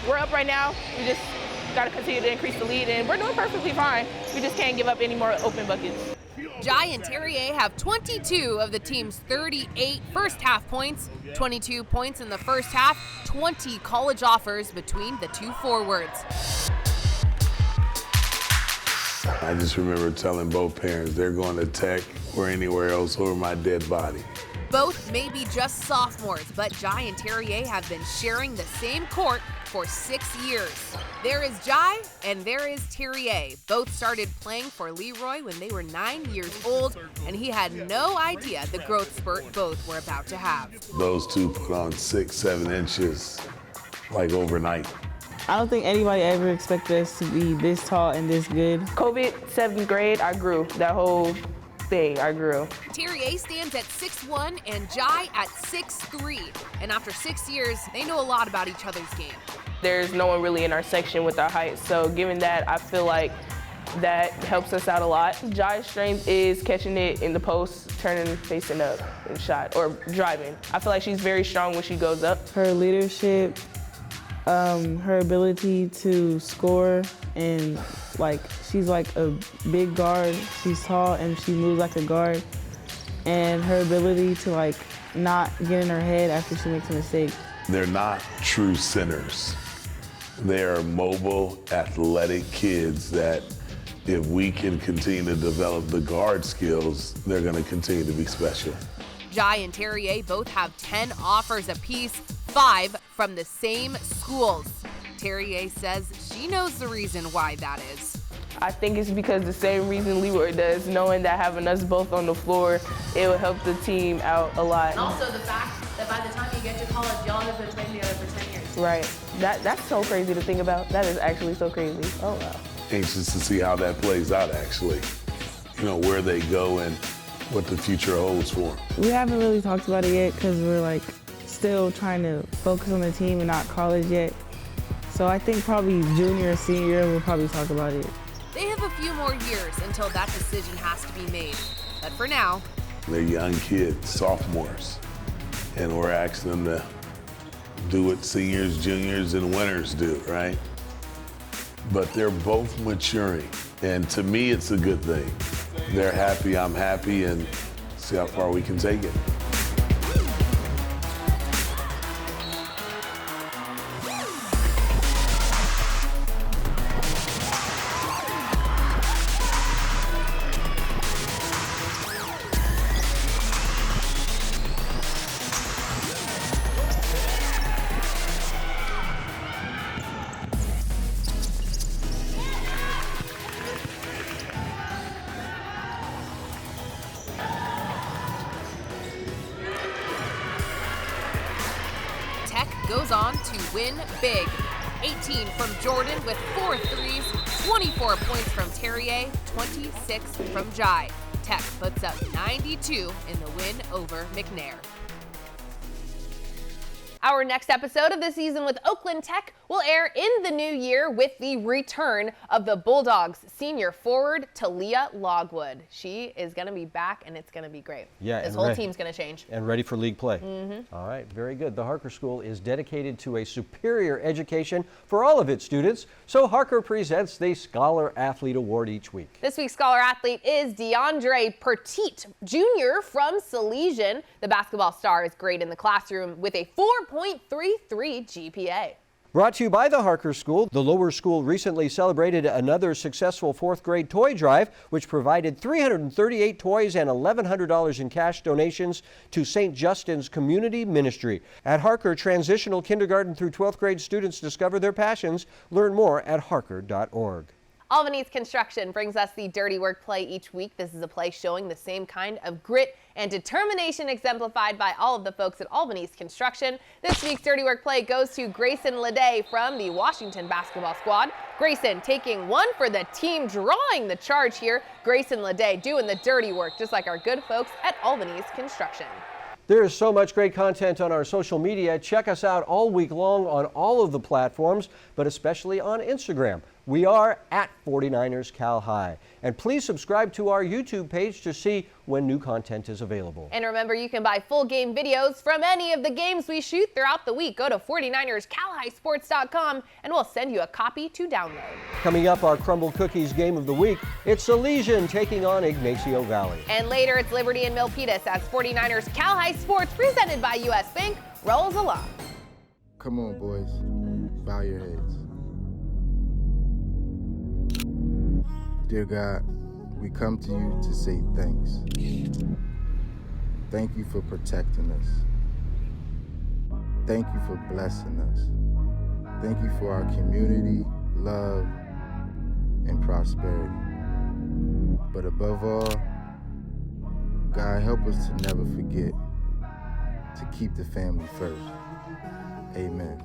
We're up right now. We just got to continue to increase the lead, and we're doing perfectly fine. We just can't give up any more open buckets. Jai and Terry A. have 22 of the team's 38 first half points, 22 points in the first half, 20 college offers between the 2 forwards. I just remember telling both parents they're going to Tech or anywhere else or my dead body. Both may be just sophomores, but Jai and Terry A. have been sharing the same court for 6 years. There is Jai and there is Terry A. Both started playing for Leroy when they were 9 years old, and he had no idea the growth spurt both were about to have. Those two put on 6-7 inches like overnight. I don't think anybody ever expected us to be this tall and this good. COVID, 7th grade, I grew. That whole thing. I grew. Terrier stands at 6'1" and Jai at 6'3". And after 6 years, they know a lot about each other's game. There's no one really in our section with our height, so given that, I feel like that helps us out a lot. Jai's strength is catching it in the post, turning, facing up, and shot, or driving. I feel like she's very strong when she goes up. Her leadership, her ability to score, and she's like a big guard. She's tall and she moves like a guard. And her ability to not get in her head after she makes a mistake. They're not true centers. They're mobile, athletic kids that if we can continue to develop the guard skills, they're going to continue to be special. Jai and Terrier both have 10 offers apiece, 5 from the same schools. Terrier says she knows the reason why that is. I think it's because the same reason Leroy does, knowing that having us both on the floor, it will help the team out a lot. And also the fact that by the time you get to college, y'all have been playing together for 10 years. Right. That's so crazy to think about. That is actually so crazy. Oh, wow. Anxious to see how that plays out, actually. Where they go and what the future holds for them. We haven't really talked about it yet because we're still trying to focus on the team and not college yet. So I think probably junior or senior year we'll probably talk about it. They have a few more years until that decision has to be made. But for now, they're young kids, sophomores, and we're asking them to do what seniors, juniors, and winners do, right? But they're both maturing, and to me, it's a good thing. They're happy, I'm happy, and see how far we can take it. goes on to win big. 18 from Jordan with 4 threes, 24 points from Terrier, 26 from Jai. Tech puts up 92 in the win over McNair. Our next episode of the season with Oakland Tech will air in the new year with the return of the Bulldogs senior forward, Talia Logwood. She is going to be back, and it's going to be great. Yeah, this whole team's going to change. And ready for league play. Mm-hmm. All right, very good. The Harker School is dedicated to a superior education for all of its students, so Harker presents the Scholar Athlete Award each week. This week's Scholar Athlete is DeAndre Petit Jr. from Celian. The basketball star is great in the classroom with a 4.33 GPA. Brought to you by the Harker School, the lower school recently celebrated another successful 4th grade toy drive, which provided 338 toys and $1,100 in cash donations to St. Justin's Community Ministry. At Harker, transitional kindergarten through 12th grade students discover their passions. Learn more at harker.org. Albany's Construction brings us the Dirty Work play each week. This is a play showing the same kind of grit and determination exemplified by all of the folks at Albany's Construction. This week's Dirty Work play goes to Grayson Leday from the Washington basketball squad. Grayson taking one for the team, drawing the charge here. Grayson Leday doing the dirty work, just like our good folks at Albany's Construction. There is so much great content on our social media. Check us out all week long on all of the platforms, but especially on Instagram. We are at 49ers Cal High. And please subscribe to our YouTube page to see when new content is available. And remember, you can buy full game videos from any of the games we shoot throughout the week. Go to 49erscalhighsports.com and we'll send you a copy to download. Coming up, our Crumble Cookies game of the week, it's Celian taking on Ignasio Valley. And later, it's Liberty and Milpitas as 49ers Cal High Sports, presented by U.S. Bank, rolls along. Come on, boys. Bow your heads. Dear God, we come to you to say thanks. Thank you for protecting us. Thank you for blessing us. Thank you for our community, love, and prosperity. But above all, God, help us to never forget to keep the family first. Amen.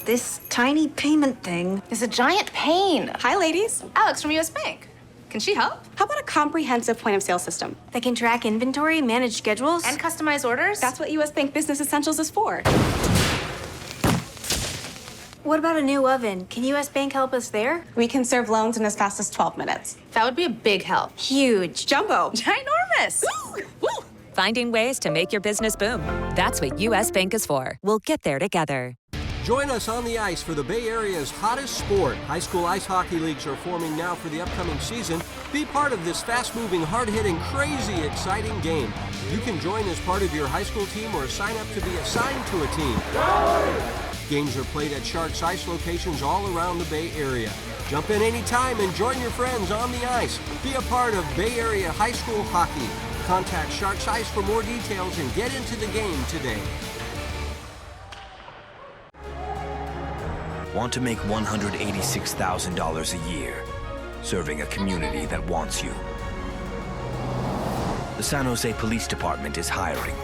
This tiny payment thing is a giant pain. Hi, ladies. Alex from U.S. Bank. Can she help? How about a comprehensive point of sale system that can track inventory, manage schedules, and customize orders? That's what US Bank Business Essentials is for. What about a new oven? Can US Bank help us there? We can serve loans in as fast as 12 minutes. That would be a big help. Huge. Jumbo. Ginormous. Finding ways to make your business boom. That's what US Bank is for. We'll get there together. Join us on the ice for the Bay Area's hottest sport. High school ice hockey leagues are forming now for the upcoming season. Be part of this fast-moving, hard-hitting, crazy, exciting game. You can join as part of your high school team or sign up to be assigned to a team. Games are played at Sharks Ice locations all around the Bay Area. Jump in anytime and join your friends on the ice. Be a part of Bay Area high school hockey. Contact Sharks Ice for more details and get into the game today. Want to make $186,000 a year, serving a community that wants you. The San Jose Police Department is hiring.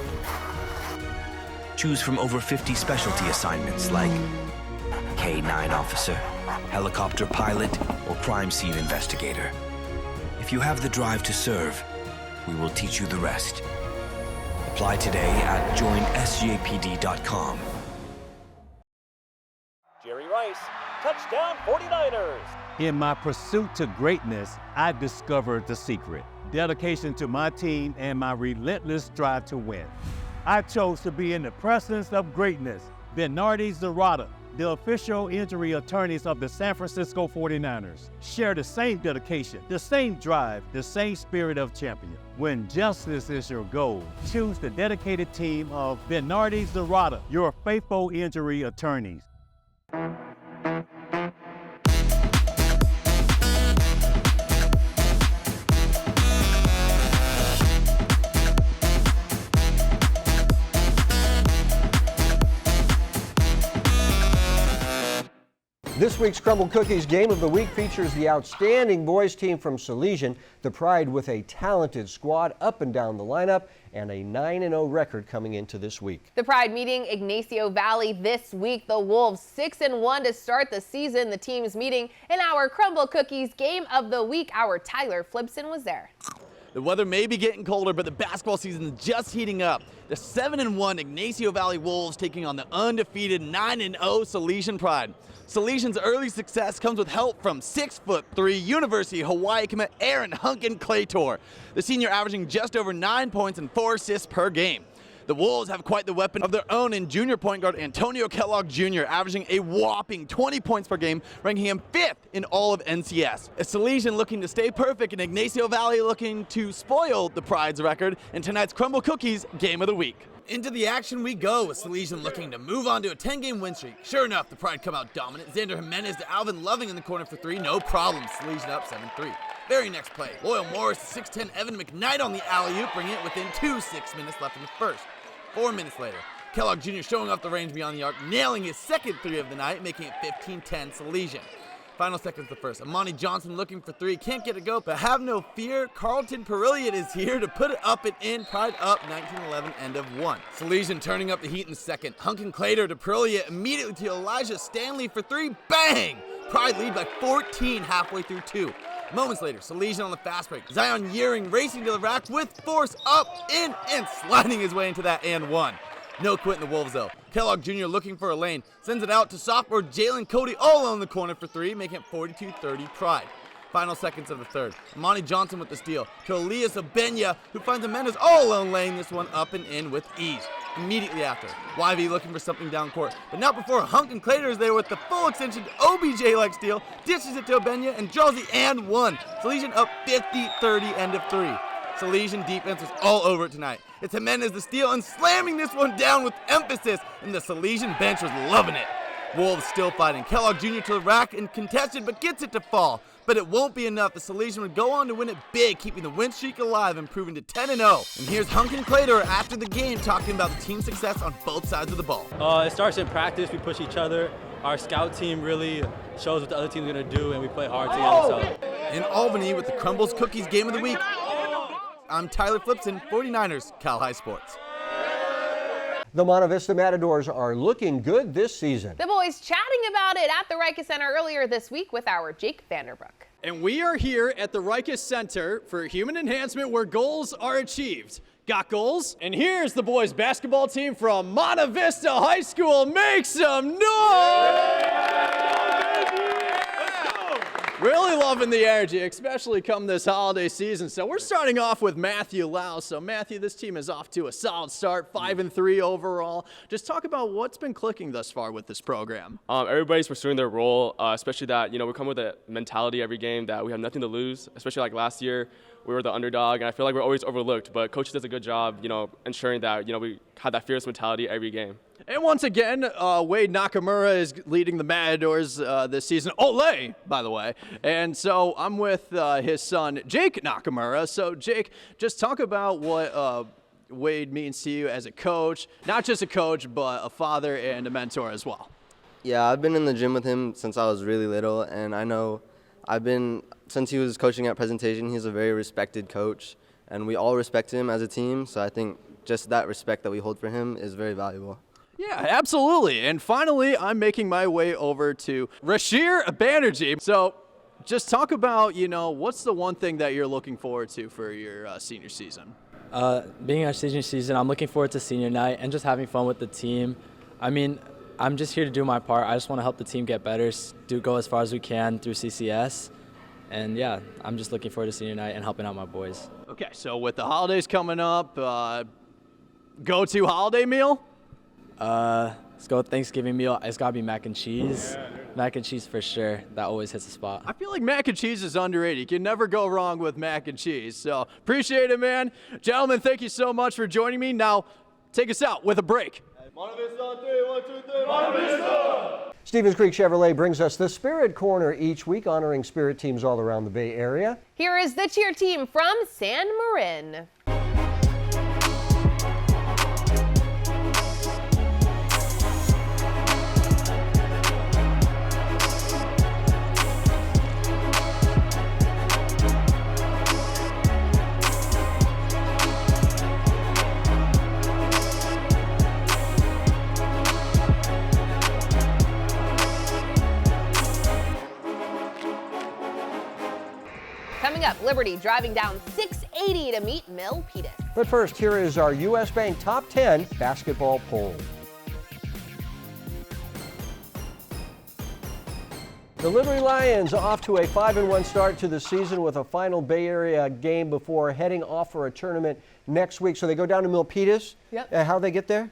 Choose from over 50 specialty assignments like K-9 officer, helicopter pilot, or crime scene investigator. If you have the drive to serve, we will teach you the rest. Apply today at joinsjpd.com. Jerry Rice, touchdown 49ers. In my pursuit to greatness, I discovered the secret. Dedication to my team and my relentless drive to win. I chose to be in the presence of greatness. Bernardi Zarata, the official injury attorneys of the San Francisco 49ers, share the same dedication, the same drive, the same spirit of champion. When justice is your goal, choose the dedicated team of Bernardi Zarata, your faithful injury attorneys. This week's Crumble Cookies Game of the Week features the outstanding boys team from Celian, the Pride with a talented squad up and down the lineup, and a 9-0 record coming into this week. The Pride meeting Ignasio Valley this week. The Wolves 6-1 to start the season. The team's meeting in our Crumble Cookies Game of the Week. Our Tyler Flipson was there. The weather may be getting colder, but the basketball season is just heating up. The 7-1 Ignasio Valley Wolves taking on the undefeated 9-0 Celian Pride. Celian's early success comes with help from 6'3" University of Hawaii commit Aaron Hunkin Claytor, the senior averaging just over 9 points and 4 assists per game. The Wolves have quite the weapon of their own in junior point guard Antonio Kellogg Jr., averaging a whopping 20 points per game, ranking him 5th in all of NCS. A Celian looking to stay perfect and Ignasio Valley looking to spoil the Pride's record in tonight's Crumble Cookies Game of the Week. Into the action we go with Celian looking to move on to a 10-game win streak. Sure enough, the Pride come out dominant. Xander Jimenez to Alvin Loving in the corner for 3. No problem. Celian up 7-3. Very next play. Loyal Morris to 6'10" Evan McKnight on the alley-oop, bringing it within 6 minutes left in the first. 4 minutes later, Kellogg Jr. showing off the range beyond the arc, nailing his second 3 of the night, making it 15-10 Celian. Final seconds of the first. Amani Johnson looking for 3. Can't get it go, but have no fear. Carlton Perilliot is here to put it up and in. Pride up 19-11, end of 1. Celian turning up the heat in the second. Hunkin Claytor to Perilliot immediately to Elijah Stanley for 3. Bang! Pride lead by 14 halfway through 2. Moments later, Celian on the fast break. Zion Yearing racing to the rack with force up, in, and sliding his way into that and 1. No quit in the Wolves though. Kellogg Jr. looking for a lane, sends it out to sophomore Jalen Cody all alone in the corner for 3, making it 42-30 Pride. Final seconds of the third. Amani Johnson with the steal to Elias Abenya, who finds Jimenez all alone, laying this one up and in with ease. Immediately after, YV looking for something down court, but not before Hunkin Claytor is there with the full extension OBJ-like steal, dishes it to Abenya and draws the and 1. Celian up 50-30, end of 3. Celian defense was all over it tonight. It's Jimenez the steal and slamming this one down with emphasis, and the Celian bench was loving it. Wolves still fighting. Kellogg Jr. to the rack and contested, but gets it to fall. But it won't be enough. The Celian would go on to win it big, keeping the win streak alive, improving to 10-0. And here's Hunkin Claytor after the game talking about the team's success on both sides of the ball. It starts in practice. We push each other. Our scout team really shows what the other team's going to do, and we play hard together. So. In Albany with the Crumbles Cookies Game of the Week, I'm Tyler Flipson, 49ers, Cal High Sports. The Monta Vista Matadors are looking good this season. The boys chatting about it at the Rica Center earlier this week with our Jake Vanderbrook. And we are here at the Rikers Center for Human Enhancement where goals are achieved. Got goals? And here's the boys basketball team from Monta Vista High School. Make some noise! Really loving the energy, especially come this holiday season. So we're starting off with Matthew Lau. So Matthew, this team is off to a solid start, 5-3 overall. Just talk about what's been clicking thus far with this program. Everybody's pursuing their role, especially that, we come with a mentality every game that we have nothing to lose, especially like last year. We were the underdog, and I feel like we're always overlooked, but coach does a good job, ensuring that, we have that fierce mentality every game. And once again, Wade Nakamura is leading the Matadors this season. Ole, by the way. And so I'm with his son, Jake Nakamura. So, Jake, just talk about what Wade means to you as a coach. Not just a coach, but a father and a mentor as well. Yeah, I've been in the gym with him since I was really little, and I know since he was coaching at Presentation, he's a very respected coach, and we all respect him as a team. So I think just that respect that we hold for him is very valuable. Yeah, absolutely. And finally, I'm making my way over to Rashir Banerjee. So just talk about, what's the one thing that you're looking forward to for your senior season? Being our senior season, I'm looking forward to senior night and just having fun with the team. I mean, I'm just here to do my part. I just want to help the team get better, go as far as we can through CCS. And yeah, I'm just looking forward to senior night and helping out my boys. Okay, so with the holidays coming up, go-to holiday meal? Let's go with Thanksgiving meal. It's got to be mac and cheese. Mac and cheese for sure. That always hits the spot. I feel like mac and cheese is underrated. You can never go wrong with mac and cheese. So appreciate it, man. Gentlemen, thank you so much for joining me. Now, take us out with a break. Monta Vista on 3, 1, 2, 3, Monta Vista! Stevens Creek Chevrolet brings us the Spirit Corner each week, honoring Spirit teams all around the Bay Area. Here is the cheer team from San Marin. Coming up, Liberty driving down 680 to meet Milpitas. But first, here is our U.S. Bank Top 10 basketball poll. The Liberty Lions off to a 5-1 start to the season with a final Bay Area game before heading off for a tournament next week. So they go down to Milpitas. Yep. How'd they get there?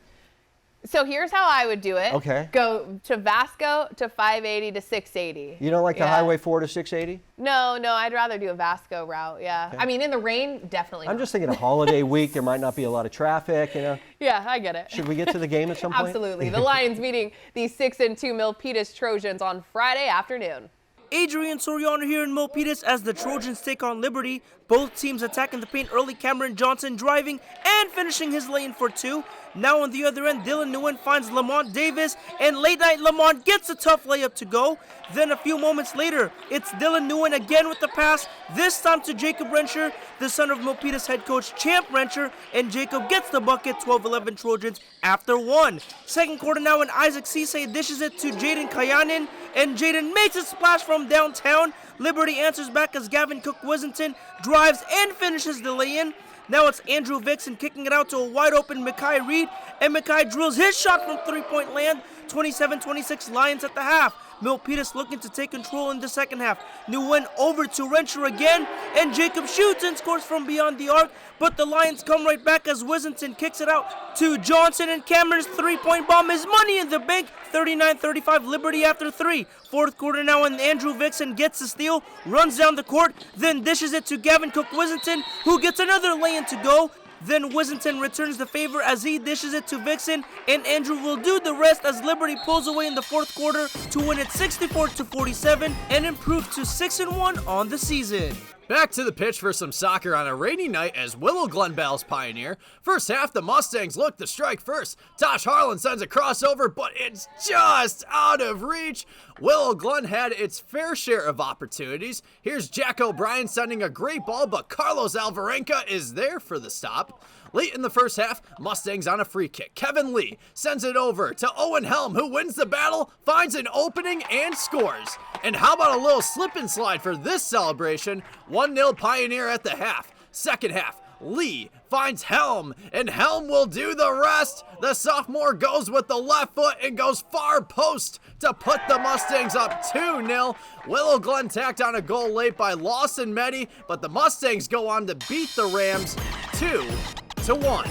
So here's how I would do it. Okay. Go to Vasco to 580 to 680. You don't like the Highway 4 to 680? No, I'd rather do a Vasco route, yeah. Okay. I mean, in the rain, definitely I'm not. just thinking a holiday week, there might not be a lot of traffic, Yeah, I get it. Should we get to the game at some point? Absolutely. The Lions meeting the 6-2 Milpitas Trojans on Friday afternoon. Adrian Soriano here in Milpitas as the Trojans take on Liberty. Both teams attacking the paint early. Cameron Johnson driving and finishing his lane for two. Now on the other end, Dylan Nguyen finds Lamont Davis, and late night Lamont gets a tough layup to go. Then a few moments later, it's Dylan Nguyen again with the pass, this time to Jacob Rencher, the son of Milpitas head coach Champ Rencher, and Jacob gets the bucket, 12-11 Trojans after one. Second quarter now, and Isaac Cisse dishes it to Jaden Kayanin, and Jaden makes a splash from downtown. Liberty answers back as Gavin Cook-Wissington drives and finishes the lay-in. Now it's Andrew Vixen kicking it out to a wide-open Mekhi Reed, and Mekhi drills his shot from three-point land. 27-26 Lions at the half. Milpitas looking to take control in the second half. Nguyen over to Rencher again, and Jacob shoots and scores from beyond the arc, but the Lions come right back as Wissington kicks it out to Johnson, and Cameron's three-point bomb is money in the bank. 39-35 Liberty after three. Fourth quarter now, and Andrew Vixen gets the steal, runs down the court, then dishes it to Gavin Cook-Wissington, who gets another lay-in to go. Then Wissington returns the favor as he dishes it to Vixen, and Andrew will do the rest as Liberty pulls away in the fourth quarter to win it 64-47 and improve to 6-1 on the season. Back to the pitch for some soccer on a rainy night as Willow Glen battles Pioneer. First half, the Mustangs look to strike first. Tosh Harlan sends a crossover, but it's just out of reach. Willow Glen had its fair share of opportunities. Here's Jack O'Brien sending a great ball, but Carlos Alvarenga is there for the stop. Late in the first half, Mustangs on a free kick. Kevin Lee sends it over to Owen Helm, who wins the battle, finds an opening, and scores. And how about a little slip and slide for this celebration? 1-0 Pioneer at the half. Second half, Lee finds Helm, and Helm will do the rest. The sophomore goes with the left foot and goes far post to put the Mustangs up 2-0. Willow Glen tacked on a goal late by Lawson Meddy, but the Mustangs go on to beat the Rams 2-1.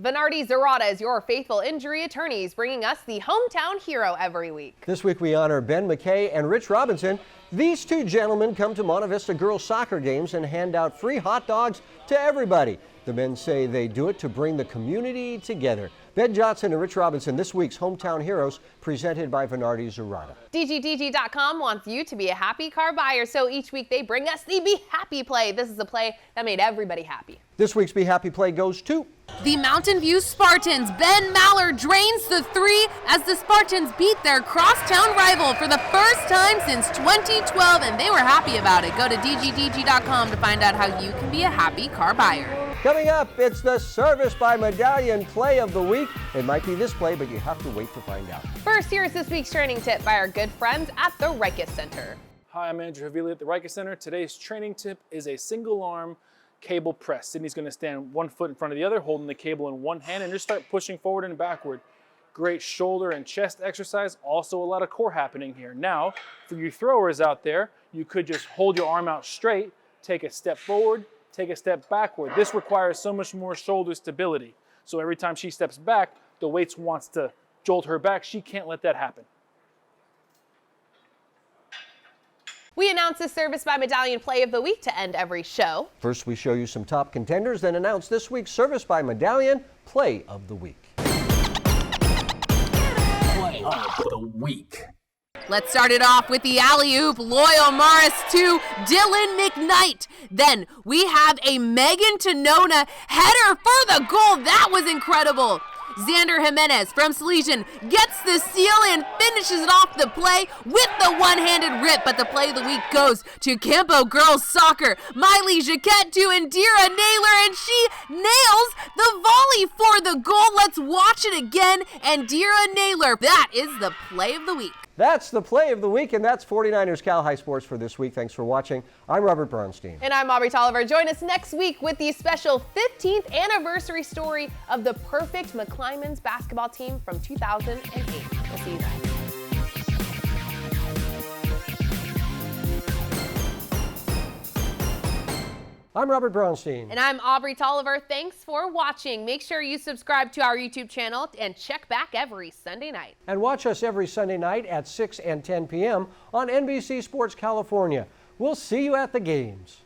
Venardi Zerata is your faithful injury attorneys, bringing us the hometown hero every week. This week we honor Ben McKay and Rich Robinson. These two gentlemen come to Monta Vista girls soccer games and hand out free hot dogs to everybody. The men say they do it to bring the community together. Ben Johnson and Rich Robinson, this week's Hometown Heroes, presented by Venardi Zerata. DGDG.com wants you to be a happy car buyer, so each week they bring us the Be Happy play. This is a play that made everybody happy. This week's Be Happy play goes to the Mountain View Spartans. Ben Maller drains the 3 as the Spartans beat their crosstown rival for the first time since 2012, and they were happy about it. Go to DGDG.com to find out how you can be a happy car buyer. Coming up, it's the Service by Medallion Play of the Week. It might be this play, but you have to wait to find out. First, here's this week's training tip by our good friends at the Rikus Center. Hi, I'm Andrew Havili at the Rikus Center. Today's training tip is a single arm cable press. Sydney's going to stand one foot in front of the other, holding the cable in one hand, and just start pushing forward and backward. Great shoulder and chest exercise. Also a lot of core happening here. Now, for you throwers out there, you could just hold your arm out straight, take a step forward, take a step backward. This requires so much more shoulder stability. So every time she steps back, the weights wants to jolt her back. She can't let that happen. We announce the Service by Medallion Play of the Week to end every show. First, we show you some top contenders, then announce this week's Service by Medallion Play of the Week. Play of the Week. Let's start it off with the alley-oop, Loyal Morris to Dylan McKnight. Then we have a Megan Tonona header for the goal. That was incredible. Xander Jimenez from Celian gets the seal and finishes it off the play with the one-handed rip, but the play of the week goes to Campo Girls Soccer. Miley Jaquette to Indira Naylor, and she nails the volley for the goal. Let's watch it again. Indira Naylor, that is the play of the week. That's the play of the week, and that's 49ers Cal High Sports for this week. Thanks for watching. I'm Robert Bronstein. And I'm Aubrey Tolliver. Join us next week with the special 15th anniversary story of the perfect McClymonds basketball team from 2008. We'll see you then. I'm Robert Bronstein. And I'm Aubrey Tolliver. Thanks for watching. Make sure you subscribe to our YouTube channel and check back every Sunday night. And watch us every Sunday night at 6 and 10 p.m. on NBC Sports California. We'll see you at the games.